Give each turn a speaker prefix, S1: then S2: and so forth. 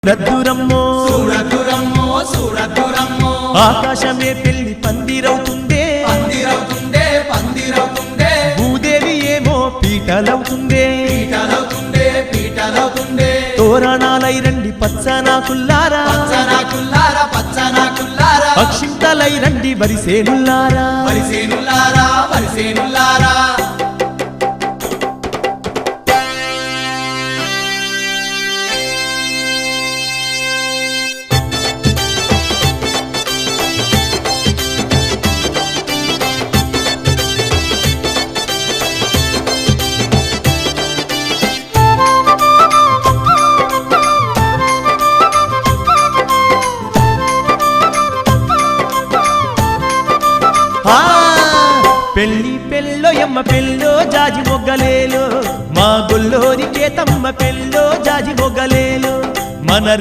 S1: చూడద్దురమ్మో
S2: చూడద్దురమ్మో చూడద్దురమ్మో
S1: ఆకాశమే పెళ్లి పందిరవుతుందే
S2: పందిరవుతుందే పందిరవుతుందే
S1: భూదేవి ఏమో పీటలవుతుందే
S2: పీటలవుతుందే పీటలవుతుందే
S1: తోరణాలై రండి పచ్చనాకుల్లారా
S2: పచ్చనాకుల్లారా పచ్చనాకుల్లారా
S1: అక్షింతలై రండి వరిసేనుల్లారా
S2: వరిసేనుల్లారా వరిసేనుల్లారా
S1: పెళ్లి పెళ్ళో ఎమ్మ పెళ్ళో జాజి మొగ్గలేలో మా గొల్లోరికే తమ్మ పెళ్ళో జాజి మొగ్గలేలో మన